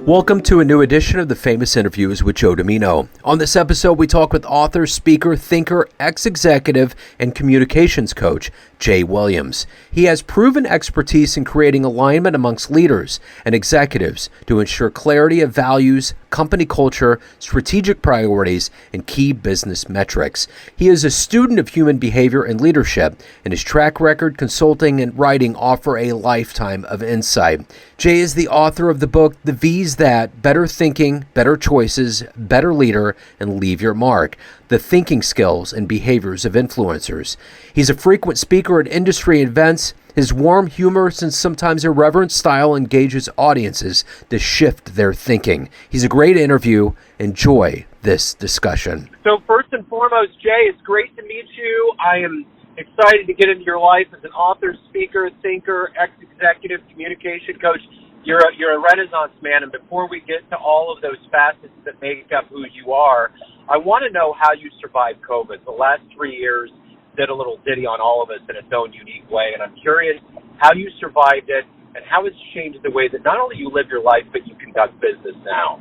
Welcome to a new edition of the Famous Interviews with Joe Dimino. On this episode, we talk with author, speaker, thinker, ex-executive, and communications coach, Jay Williams. He has proven expertise in creating alignment amongst leaders and executives to ensure clarity of values, company culture, strategic priorities, and key business metrics. He is a student of human behavior and leadership, and his track record, consulting, and writing offer a lifetime of insight. Jay is the author of the book, The V's That, Better Thinking, Better Choices, Better Leader, and Leave Your Mark, the thinking skills and behaviors of influencers. He's a frequent speaker at industry events. His warm, humorous, and sometimes irreverent style engages audiences to shift their thinking. He's a great interview. Enjoy this discussion. So first and foremost, Jay, it's great to meet you. I am excited to get into your life as an author, speaker, thinker, ex-executive, communication coach. You're a renaissance man, and before we get to all of those facets that make up who you are, I want to know how you survived COVID. The last 3 years did a little ditty on all of us in its own unique way, and I'm curious how you survived it and how it's changed the way that not only you live your life, but you conduct business now.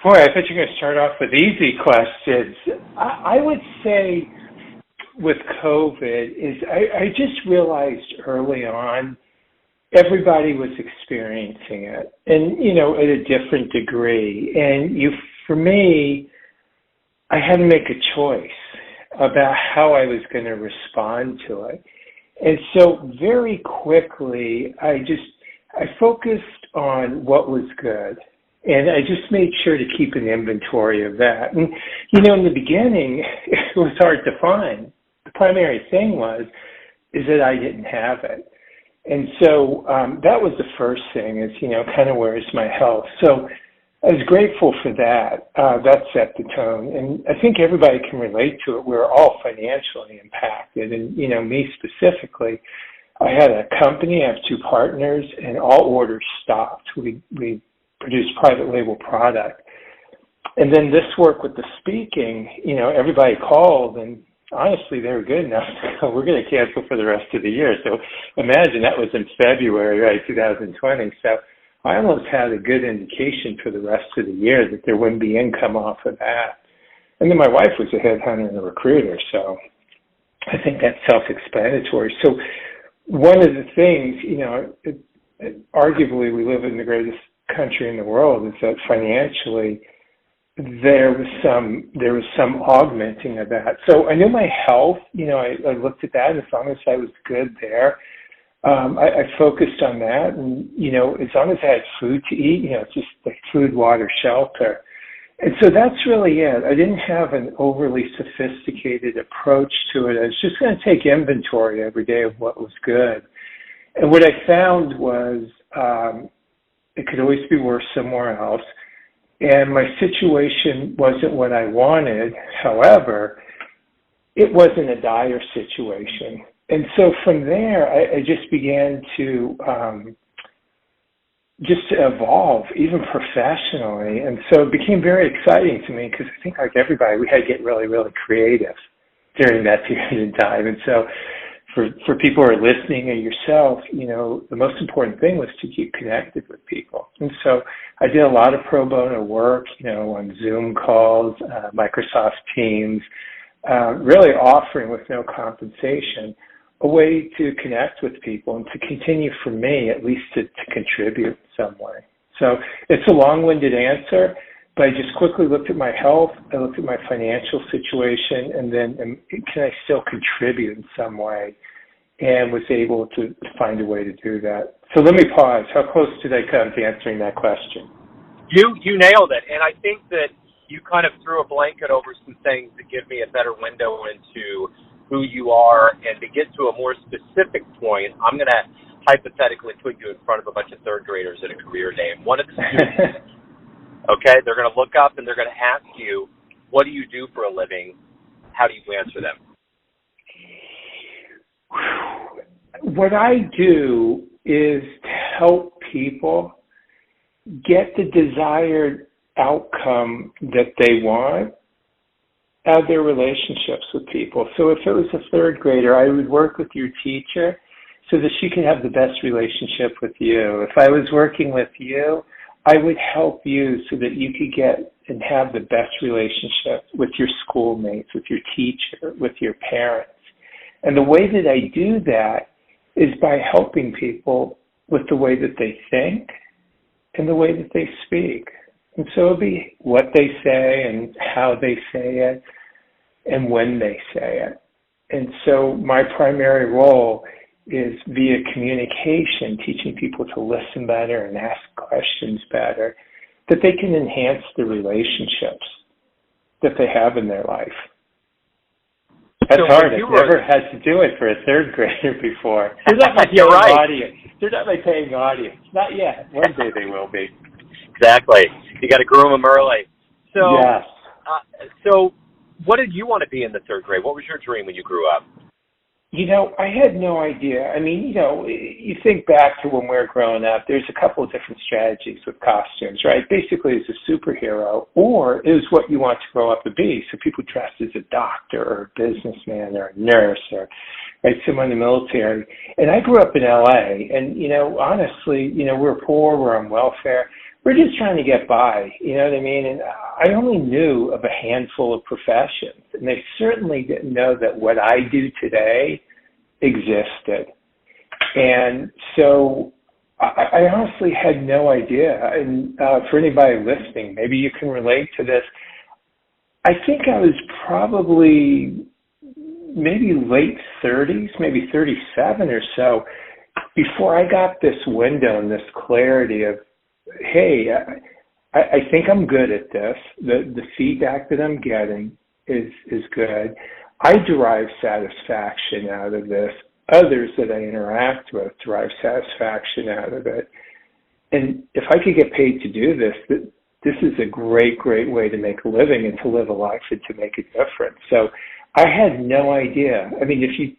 Boy, I thought you were going to start off with easy questions. I would say with COVID is I just realized early on everybody was experiencing it, and at a different degree. And for me, I had to make a choice about how I was going to respond to it. And so very quickly, I focused on what was good. And I just made sure to keep an inventory of that. And, in the beginning, it was hard to find. The primary thing is that I didn't have it. And so that was the first thing is, kind of where's my health? So I was grateful for that. That set the tone. And I think everybody can relate to it. We're all financially impacted. And, me specifically, I had a company, I have 2 partners, and all orders stopped. We produce private label product. And then this work with the speaking, everybody called, and honestly, they were good enough. We're going to cancel for the rest of the year. So imagine that was in February, right, 2020. So I almost had a good indication for the rest of the year that there wouldn't be income off of that. And then my wife was a headhunter and a recruiter, so I think that's self-explanatory. So one of the things, arguably we live in the greatest country in the world, is that financially there was some augmenting of that. So I knew my health, I looked at that, and as long as I was good there, I focused on that. And, as long as I had food to eat, it's just like food, water, shelter. And so that's really it. I didn't have an overly sophisticated approach to it. I was just going to take inventory every day of what was good. And what I found was it could always be worse somewhere else. And my situation wasn't what I wanted. However, it wasn't a dire situation. And so from there, I just began to just evolve, even professionally. And so it became very exciting to me because I think like everybody, we had to get really, really creative during that period of time. And so for people who are listening and yourself, the most important thing was to keep connected with people. And so I did a lot of pro bono work, on Zoom calls, Microsoft Teams, really offering with no compensation a way to connect with people and to continue, for me, at least to contribute some way. So it's a long-winded answer, but I just quickly looked at my health, I looked at my financial situation, and then can I still contribute in some way? And was able to find a way to do that. So let me pause. How close did I come to answering that question? You nailed it, and I think that you kind of threw a blanket over some things that give me a better window into who you are. And to get to a more specific point, I'm going to hypothetically put you in front of a bunch of third graders at a career day. And one of the students, okay, they're going to look up and they're going to ask you, what do you do for a living? How do you answer them? What I do is to help people get the desired outcome that they want out of their relationships with people. So if it was a third grader, I would work with your teacher so that she can have the best relationship with you. If I was working with you, I would help you so that you could get and have the best relationship with your schoolmates, with your teacher, with your parents. And the way that I do that is by helping people with the way that they think and the way that they speak. And so it'll be what they say and how they say it and when they say it. And so my primary role is via communication, teaching people to listen better and ask questions better, that they can enhance the relationships that they have in their life. That's hard. I've never had to do it for a third grader before. They're not my You're right. audience. They're not my paying audience. Not yet. One day they will be. Exactly. You got to groom them early. So, yes. So what did you want to be in the third grade? What was your dream when you grew up? I had no idea. I mean, you think back to when we were growing up, there's a couple of different strategies with costumes, right? Basically, it's a superhero, or it was what you want to grow up to be. So people dressed as a doctor or a businessman or a nurse or someone in the military. And I grew up in L.A., and, honestly, we're poor, we're on welfare. We're just trying to get by, you know what I mean? And I only knew of a handful of professions, and they certainly didn't know that what I do today existed. And so I honestly had no idea. And for anybody listening, maybe you can relate to this. I think I was probably maybe late 30s, maybe 37 or so, before I got this window and this clarity of, hey, I think I'm good at this. The feedback that I'm getting is good. I derive satisfaction out of this. Others that I interact with derive satisfaction out of it. And if I could get paid to do this, this is a great, great way to make a living and to live a life and to make a difference. So I had no idea. I mean, if you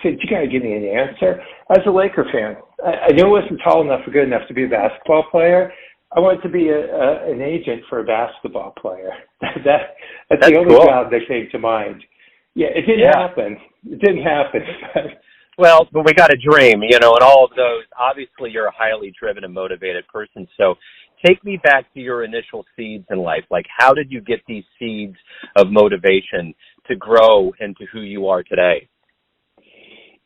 said, you got to give me an answer. I was a Laker fan. I knew I wasn't tall enough or good enough to be a basketball player. I wanted to be an agent for a basketball player. That's the only job that came to mind. Yeah, it didn't happen. It didn't happen. Well, but we got a dream, and all of those. Obviously, you're a highly driven and motivated person. So take me back to your initial seeds in life. Like, how did you get these seeds of motivation to grow into who you are today?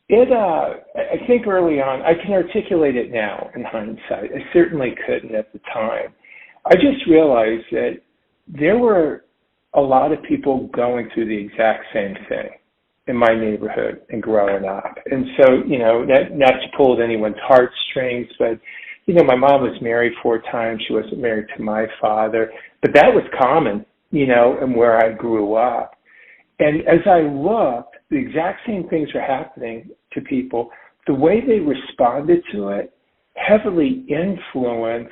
I think early on, I can articulate it now in hindsight. I certainly couldn't at the time. I just realized that there were a lot of people going through the exact same thing in my neighborhood and growing up. And so, not to pull at anyone's heartstrings, but, my mom was married 4 times. She wasn't married to my father. But that was common, and where I grew up. And as I looked, the exact same things were happening to people. The way they responded to it heavily influenced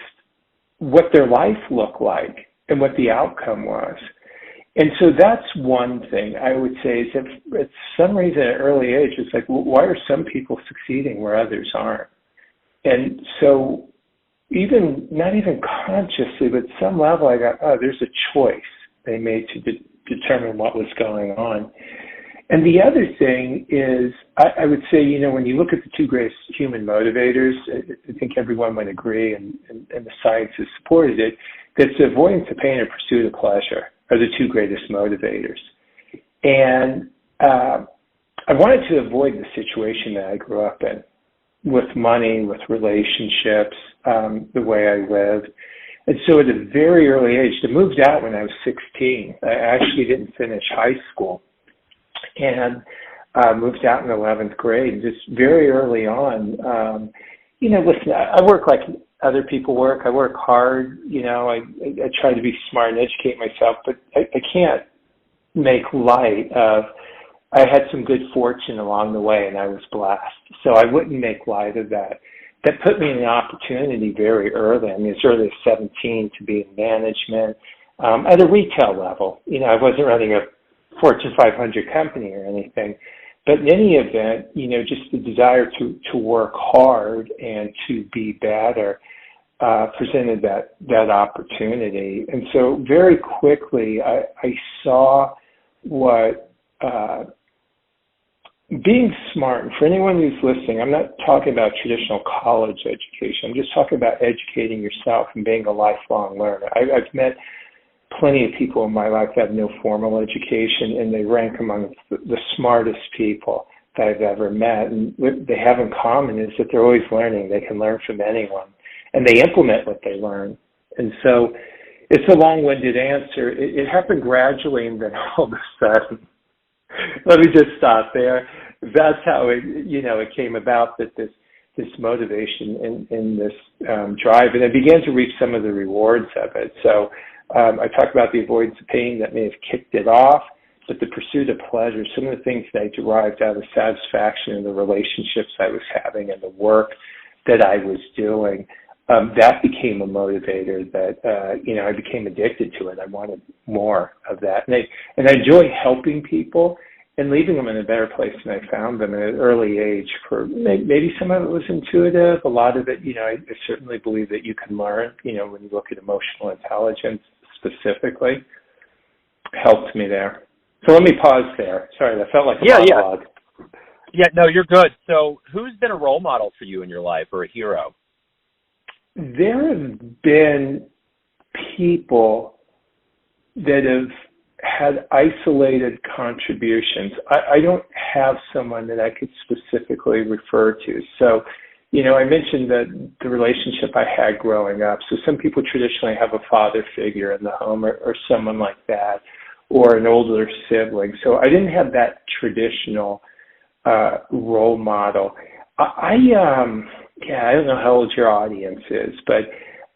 what their life looked like and what the outcome was. And so that's one thing I would say is that at some reason at an early age, it's like, well, why are some people succeeding where others aren't? And so not even consciously, but at some level I got, there's a choice they made to determine what was going on. And the other thing is, I would say, when you look at the 2 greatest human motivators, I think everyone would agree, and the science has supported it, that avoidance of pain or pursuit of pleasure are the 2 greatest motivators. And I wanted to avoid the situation that I grew up in with money, with relationships, the way I lived. And so at a very early age, I moved out when I was 16. I actually didn't finish high school and moved out in 11th grade. Just very early on, listen, I work like other people work. I work hard. I try to be smart and educate myself, but I can't make light of I had some good fortune along the way and I was blessed. So I wouldn't make light of that. That put me in an opportunity very early. I mean, as early as 17 to be in management at a retail level. I wasn't running a Fortune 500 company or anything. But in any event, just the desire to work hard and to be better presented that opportunity. And so very quickly, I saw what being smart, and for anyone who's listening, I'm not talking about traditional college education. I'm just talking about educating yourself and being a lifelong learner. I've met plenty of people in my life that have no formal education, and they rank among the smartest people that I've ever met. And what they have in common is that they're always learning. They can learn from anyone, and they implement what they learn. And so it's a long-winded answer. It happened gradually, and then all of a sudden, let me just stop there. That's how it came about, that this motivation and this drive, and I began to reap some of the rewards of it. So I talked about the avoidance of pain that may have kicked it off, but the pursuit of pleasure, some of the things that I derived out of satisfaction in the relationships I was having and the work that I was doing, that became a motivator that, I became addicted to it. I wanted more of that. And I enjoy helping people and leaving them in a better place than I found them at an early age. For maybe some of it was intuitive. A lot of it, I certainly believe that you can learn, when you look at emotional intelligence specifically, helped me there. So let me pause there. Sorry, that felt like a monologue. Yeah, no, you're good. So who's been a role model for you in your life, or a hero? There have been people that have had isolated contributions. I don't have someone that I could specifically refer to. So, I mentioned that the relationship I had growing up. So some people traditionally have a father figure in the home, or someone like that, or an older sibling. So I didn't have that traditional role model. I don't know how old your audience is, but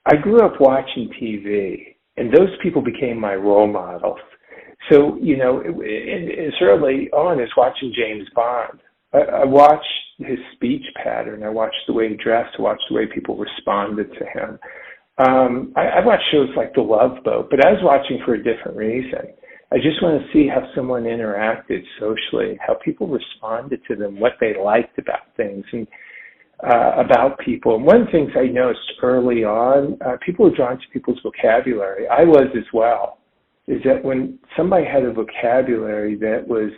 I grew up watching TV, and those people became my role models. So, as early on as watching James Bond. I watched his speech pattern. I watched the way he dressed. I watched the way people responded to him. I watched shows like The Love Boat, but I was watching for a different reason. I just want to see how someone interacted socially, how people responded to them, what they liked about things and about people. And one of the things I noticed early on, people were drawn to people's vocabulary. I was as well. Is that when somebody had a vocabulary that was,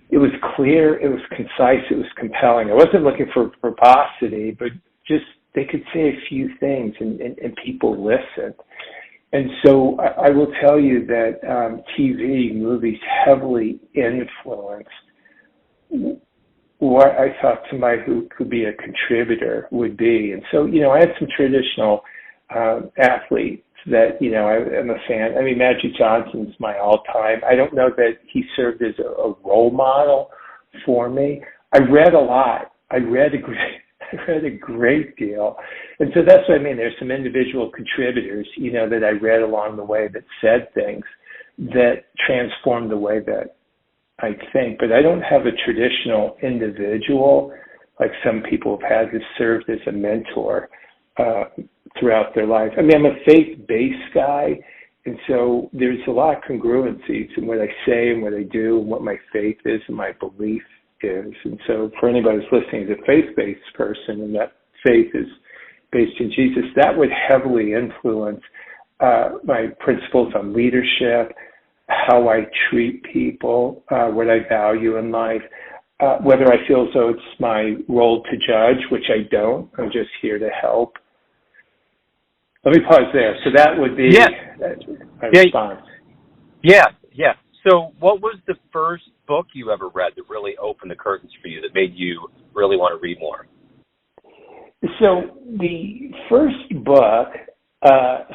it was clear, it was concise, it was compelling. I wasn't looking for verbosity, but just they could say a few things and people listened. And so I will tell you that TV, movies heavily influenced what I thought somebody who could be a contributor would be. And so, I had some traditional athletes that, I'm a fan. I mean, Magic Johnson's my all-time. I don't know that he served as a role model for me. I read a lot. I read a great deal. And so that's what I mean. There's some individual contributors, that I read along the way that said things that transformed the way that I think. But I don't have a traditional individual like some people have had who served as a mentor throughout their life. I mean, I'm a faith-based guy, and so there's a lot of congruencies in what I say and what I do and what my faith is and my belief is. And so for anybody who's listening as a faith-based person and that faith is based in Jesus, that would heavily influence my principles on leadership, how I treat people, what I value in life, whether I feel as though it's my role to judge, which I don't. I'm just here to help. Let me pause there. So that would be my response. Yeah. So what was the first book you ever read that really opened the curtains for you, that made you really want to read more? So the first book,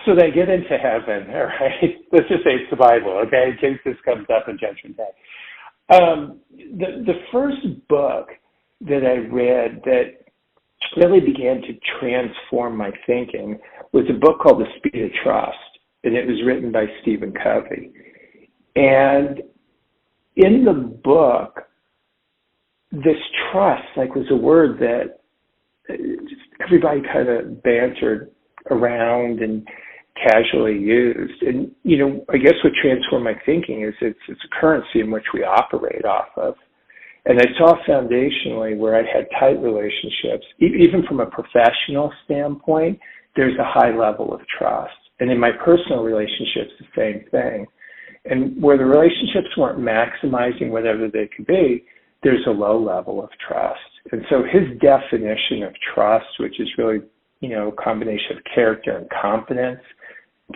so they get into heaven, all right? Let's just say it's the Bible, okay, in case this comes up in Judgment Day. The first book that I read that really began to transform my thinking was a book called The Speed of Trust, and it was written by Stephen Covey. And in the book, this trust, was a word that everybody kind of bantered around and casually used. And, I guess what transformed my thinking is it's a currency in which we operate off of. And I saw foundationally where I had tight relationships, even from a professional standpoint, there's a high level of trust. And in my personal relationships, the same thing. And where the relationships weren't maximizing whatever they could be, there's a low level of trust. And so his definition of trust, which is really, a combination of character and competence,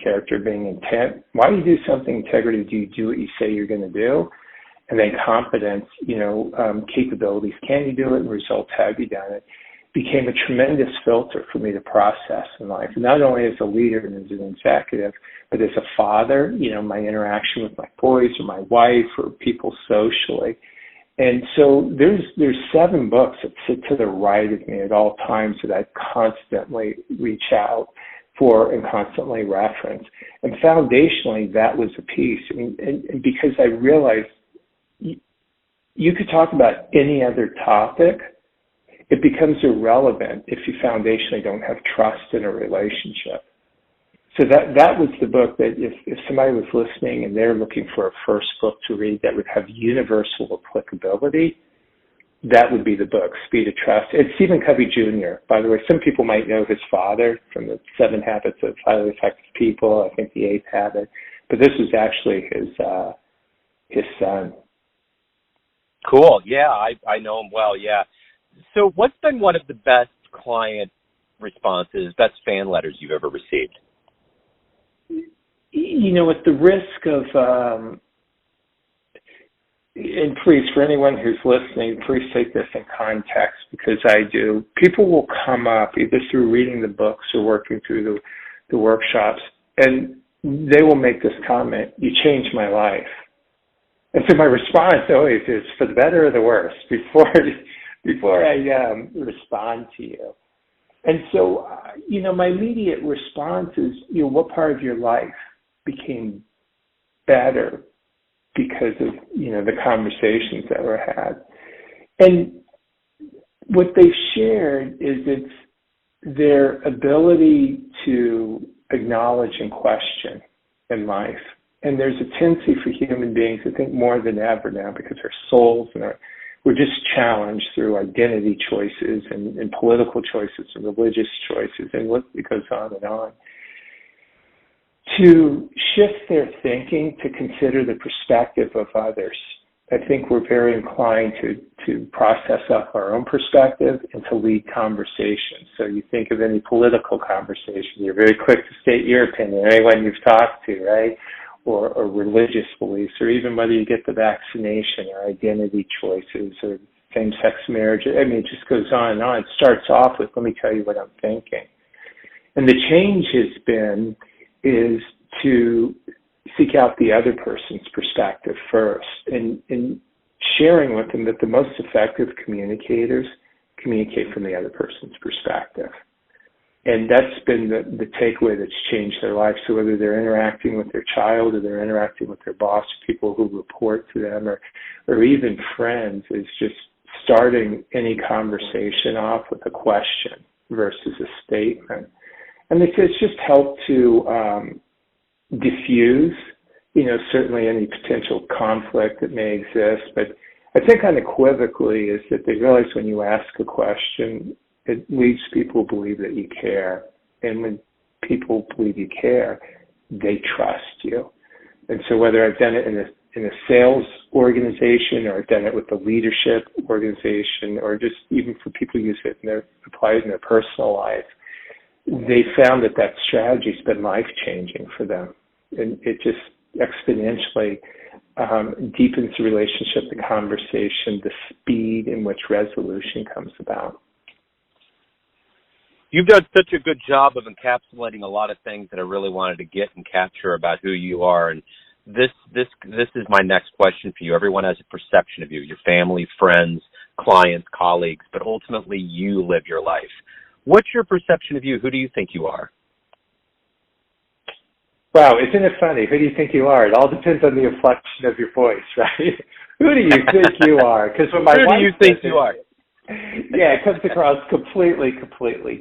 character being intent. Why do you do something? Integrity, do you do what you say you're going to do? And then competence, capabilities. Can you do it? And results, have you done it? Became a tremendous filter for me to process in life. Not only as a leader and as an executive, but as a father, my interaction with my boys or my wife or people socially. And so there's 7 books that sit to the right of me at all times that I constantly reach out for and constantly reference. And foundationally, that was a piece. And because I realized you could talk about any other topic, it becomes irrelevant if you foundationally don't have trust in a relationship. So that was the book that if somebody was listening and they're looking for a first book to read that would have universal applicability, that would be the book, Speed of Trust. It's Stephen Covey Jr., by the way. Some people might know his father from the 7 Habits of Highly Effective People, I think the 8th Habit, but this was actually his son. Cool. Yeah, I know him well, yeah. So what's been one of the best client responses, best fan letters you've ever received? At the risk of, and please, for anyone who's listening, please take this in context because I do. People will come up either through reading the books or working through the workshops, and they will make this comment, "You changed my life." And so my response always is for the better or the worse before I respond to you. And so, my immediate response is, what part of your life became better because of, the conversations that were had? And what they've shared is it's their ability to acknowledge and question in life. And there's a tendency for human beings, I think more than ever now, because our souls and we're just challenged through identity choices and political choices and religious choices, and it goes on, to shift their thinking to consider the perspective of others. I think we're very inclined to process up our own perspective and to lead conversations. So you think of any political conversation, you're very quick to state your opinion, anyone you've talked to, right? Or religious beliefs, or even whether you get the vaccination or identity choices or same-sex marriage. It just goes on and on. It starts off with, let me tell you what I'm thinking. And the change is to seek out the other person's perspective first and sharing with them that the most effective communicators communicate from the other person's perspective. And that's been the takeaway that's changed their life. So whether they're interacting with their child or they're interacting with their boss, people who report to them, or even friends, is just starting any conversation off with a question versus a statement. And it's just helped to diffuse, certainly any potential conflict that may exist. But I think unequivocally is that they realize when you ask a question, it leads people to believe that you care. And when people believe you care, they trust you. And so whether I've done it in a sales organization or I've done it with a leadership organization or just even for people who use it and apply it in their personal life, they found that strategy has been life-changing for them. And it just exponentially deepens the relationship, the conversation, the speed in which resolution comes about. You've done such a good job of encapsulating a lot of things that I really wanted to get and capture about who you are. And this is my next question for you. Everyone has a perception of you, your family, friends, clients, colleagues, but ultimately you live your life. What's your perception of you? Who do you think you are? Wow, isn't it funny? Who do you think you are? It all depends on the inflection of your voice, right? Who do you think you are? Because when my Who do you think you are? Yeah, it comes across completely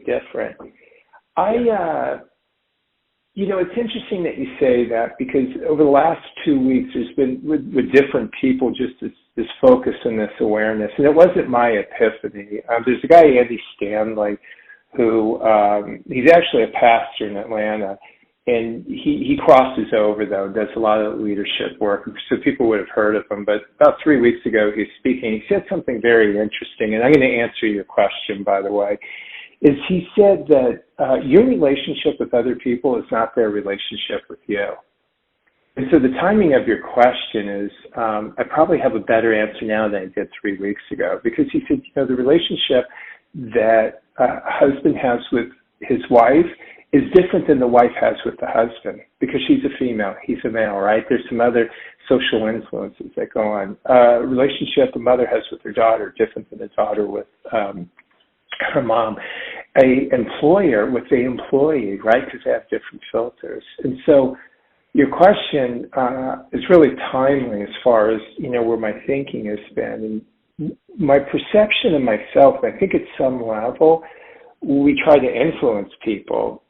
different. It's interesting that you say that because over the last 2 weeks, there's been with different people just this focus and this awareness, and it wasn't my epiphany. There's a guy, Andy Stanley, who he's actually a pastor in Atlanta, And he crosses over, though, does a lot of leadership work. So people would have heard of him. But about 3 weeks ago, he was speaking. He said something very interesting. And I'm going to answer your question, by the way. Is he said that your relationship with other people is not their relationship with you. And so the timing of your question is, I probably have a better answer now than I did 3 weeks ago. Because he said, the relationship that a husband has with his wife is different than the wife has with the husband, because she's a female, he's a male, right? There's some other social influences that go on. Relationship a mother has with her daughter, different than a daughter with her mom. A employer with the employee, right? Because they have different filters. And so your question is really timely as far as, where my thinking has been. And my perception of myself, I think at some level, we try to influence people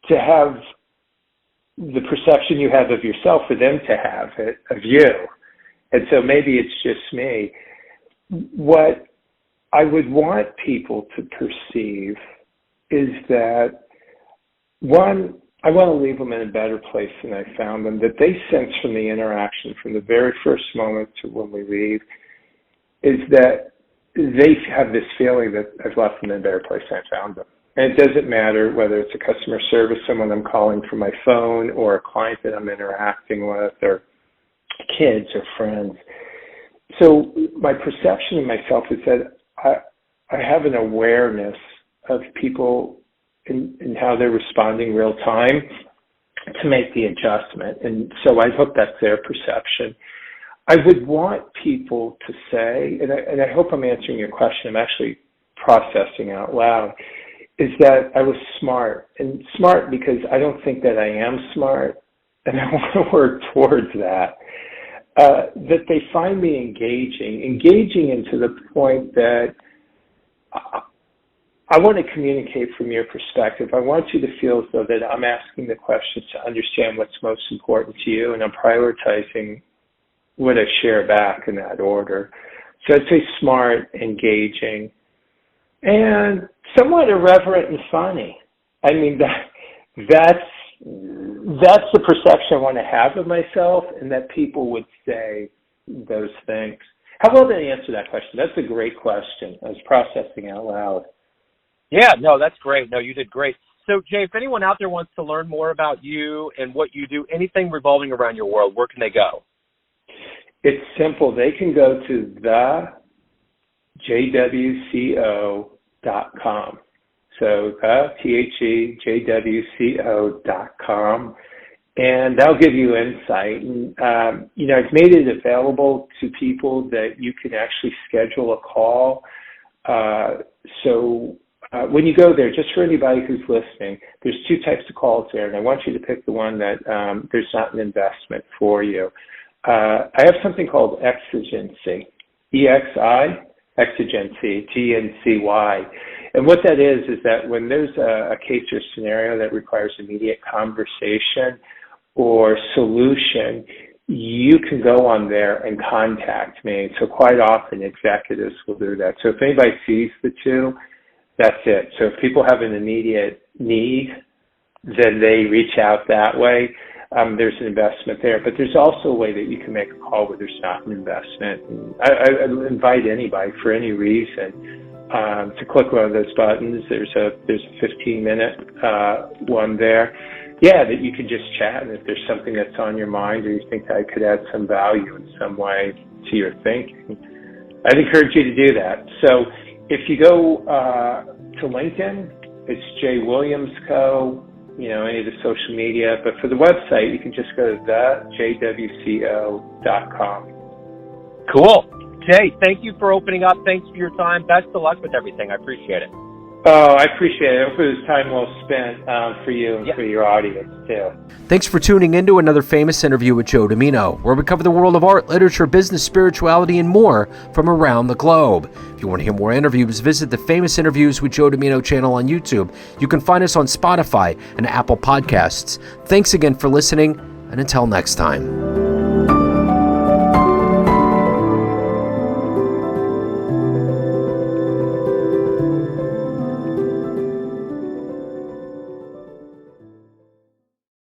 to have the perception you have of yourself for them to have it of you. And so maybe it's just me. What I would want people to perceive is that, one, I want to leave them in a better place than I found them, that they sense from the interaction, from the very first moment to when we leave, is that they have this feeling that I've left them in a better place than I found them. And it doesn't matter whether it's a customer service, someone I'm calling from my phone, or a client that I'm interacting with, or kids or friends. So my perception of myself is that I have an awareness of people and how they're responding real time to make the adjustment. And so I hope that's their perception. I would want people to say, and I hope I'm answering your question, I'm actually processing out loud, is that I was smart. And smart because I don't think that I am smart, and I want to work towards that. That they find me engaging into the point that I want to communicate from your perspective. I want you to feel as though that I'm asking the questions to understand what's most important to you, and I'm prioritizing what I share back in that order. So I'd say smart, engaging, and somewhat irreverent and funny. I mean, that's the perception I want to have of myself, and that people would say those things. How well did I answer that question? That's a great question. I was processing out loud. Yeah, no, that's great. No, you did great. So, Jay, if anyone out there wants to learn more about you and what you do, anything revolving around your world, where can they go? It's simple. They can go to thejwco.com. So thejwco.com, and that'll give you insight. And I've made it available to people that you can actually schedule a call. When you go there, just for anybody who's listening, there's two types of calls there, and I want you to pick the one that there's not an investment for you. I have something called exigency, EXI, exigency, GNCY. And what that is that when there's a case or scenario that requires immediate conversation or solution, you can go on there and contact me. So quite often executives will do that. So if anybody sees the two, that's it. So if people have an immediate need, then they reach out that way. There's an investment there, but there's also a way that you can make a call where there's not an investment. And I invite anybody for any reason to click one of those buttons. There's a 15-minute one there. Yeah, that you can just chat, and if there's something that's on your mind or you think that I could add some value in some way to your thinking, I'd encourage you to do that. So if you go to LinkedIn, it's Jay Williams Co., any of the social media. But for the website, you can just go to thejwco.com. Cool. Jay, thank you for opening up. Thanks for your time. Best of luck with everything. I appreciate it. Oh, I appreciate it. I hope it was time well spent for you and for your audience, too. Thanks for tuning in to another famous interview with Joe Dimino, where we cover the world of art, literature, business, spirituality, and more from around the globe. If you want to hear more interviews, visit the Famous Interviews with Joe Dimino channel on YouTube. You can find us on Spotify and Apple Podcasts. Thanks again for listening, and until next time.